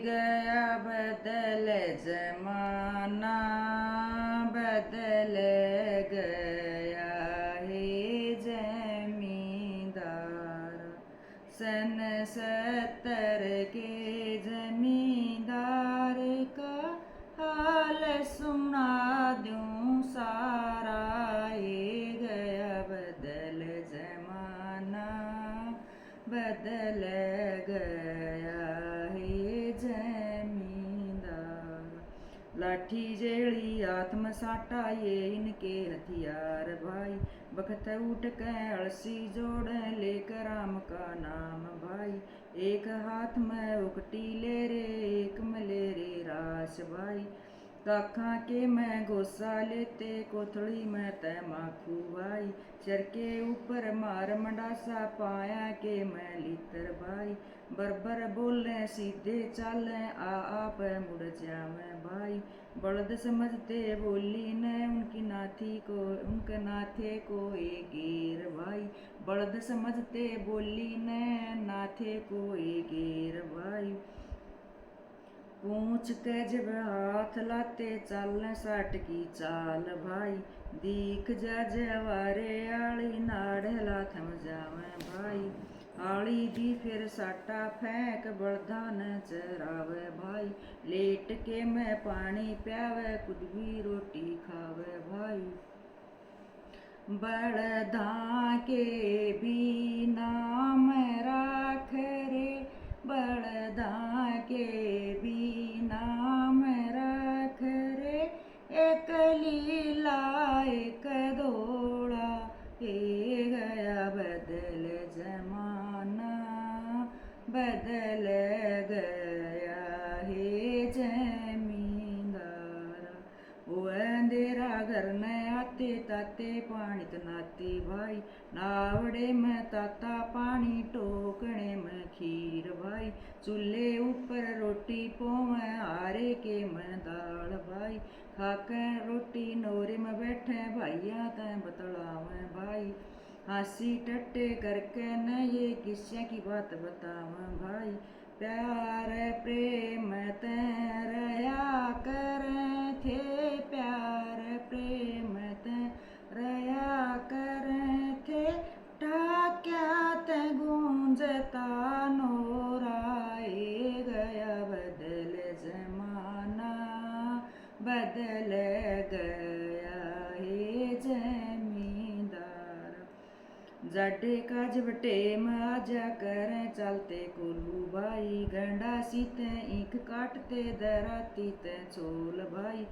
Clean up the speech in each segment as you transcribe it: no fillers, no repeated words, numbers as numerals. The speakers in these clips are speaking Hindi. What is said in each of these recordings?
गया बदल जमाना, बदल गया है जमींदार। सन 70 के जमींदार का हाल सुना दूं सारा। गया बदल जमाना, बदल गया है जमींदार। लाठी जेड़ी आत्म साटा ये इनके हथियार भाई। बखत उठ के अलसी जोड़ लेकर राम का नाम भाई। एक हाथ में उकटी ले रे, एक में ले रे रास भाई। काखा के मैं गोसा लेते, कोथड़ी में तैमाखू भाई। चर के ऊपर मार मंडासा, पाया के मैं लीतर भाई। बरबर बोले सीधे चाले, आ आप मुड़ जावे भाई। बड़द समझते बोली ने उनकी नाथी को, उनके नाथे को एक गिर भाई। बड़द समझते बोली ने नाथे को एक गिर भाई। पूछ के जब हाथ लाते चल साट की चाल भाई। दीख जा जवारे आली नाड़ला थम जावे भाई। आली दी फिर साटा फेंक बड़दान चरावे भाई। लेट के मैं पानी प्यावे, खुद भी रोटी खावे भाई। बड़दा के भी नाम राख रे, बड़दा के भी नाम राख रे। एक लीला एक दौड़ा, गया बदल जमाना, बदल गया है जमींदार। वो अंधेरा घर न आते ताते पानी तनाते भाई। नावड़े में ताता पानी, टोकने में खीर भाई। चूल्हे ऊपर रोटी पोवे, आरे के में दाल भाई। खाकर रोटी नोरे में बैठे भाइया तैं बतलावे भाई। हंसी टट्टे करके न ये किस्से की बात बतावे भाई। प्यार प्रेम तैं रया करें थे, प्यार प्रेम तैं रया करें थे। ठाक्या तैं गूंजता नोरा, गया बदल जमाना, बदल गया है जमींदार। जाडे का जब टेम आजा करें चलते कोलू भाई। गंडा सीते ईख काटते दराती ते चोल भाई।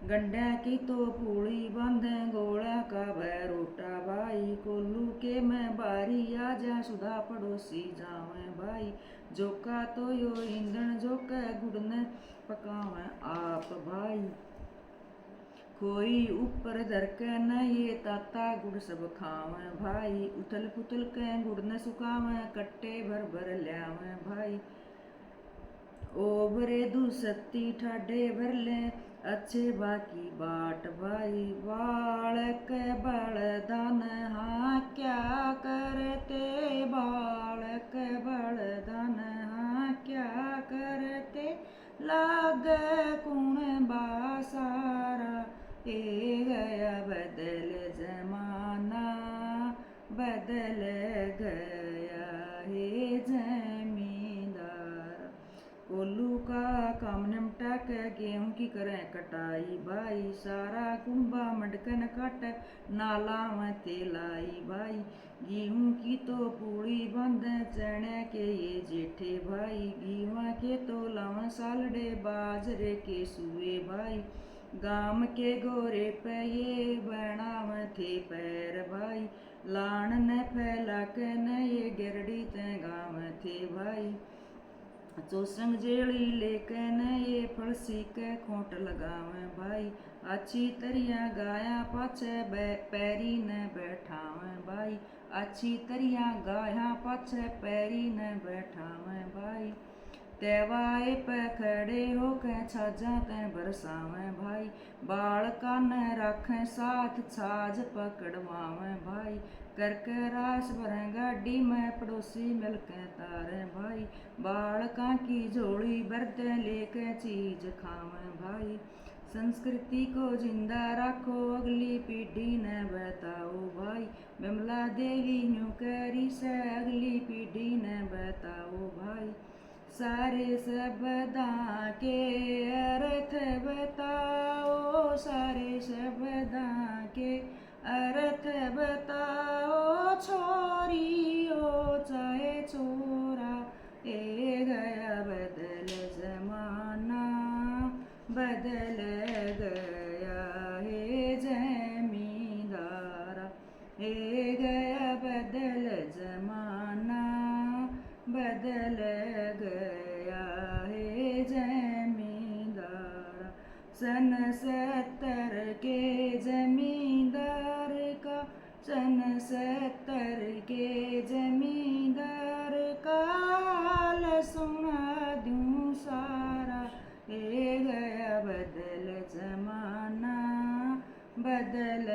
गंडा की तो पूड़ी बांधे, गोला का रोटा भाई। कोल्लू के मैं बारी आजा, सुधा पड़ोसी जावे भाई। जोका तो यो ईंधन जोके, गुड़ने पकावे आप भाई। कोई ऊपर धर के न ये ताता गुड़ सब खावे भाई। उथल पुथल के गुड़ न सुखावे, कट्टे भर भर ल्यावे भाई। ओबरे दूसती ठाडे भर ले, अच्छे बाकी बाट भाई। बालक बलदान हाँ क्या करते, बालक बलदान हाँ क्या करते। लाग कुण बासारा, गया बदल जमाना, बदल गया है जमींदार। कोल्लू का काम निमटा के गेहूं की करें कटाई भाई। सारा कुंबा मडकन काट, नाला में तेलाई भाई। गेहूं की तो पूड़ी बंदे, चने के ये जेठे भाई। गेहूं के तो लावा सालडे, बाजरे के सुए भाई। गाम के गोरे पे ये बनावे थे पैर भाई। लान न फैला के न ये गिरडी ते गाँव थे भाई। चोसंग जेड़ी लेके न ये फलसी के खोट लगावे भाई। अच्छी तरिया गाया पाछे पैरी न बैठावे भाई। अच्छी तरिया गाया पाछे पैरी न बैठावे भाई। तेवाए पे खड़े होके छाजा तैं बरसावे भाई। बाल कान राखें साथ, छाज पकड़वावे भाई। करके रास भरें गाड़ी में पड़ोसी मिलके तारे भाई, बालका की झोली भरते लेके चीज खावे भाई। संस्कृति को जिंदा रखो अगली पीढ़ी ने बताओ भाई, विमला देवी न्यू करी से अगली पीढ़ी ने बताओ भाई। सारे शब्दा के अर्थ बताओ, सारे शब्दा के अर्थ बताओ, छोरियो चाहे छोरा, ए गया बदल जमाना, बदल गया है जमींदारा, ए गया बदल जमाना, बदल गया है जमींदारा। सन 70 के जमींदार का, सन 70 के जमींदार का हाल सुना दूं सारा, ए गया बदल जमाना, बदल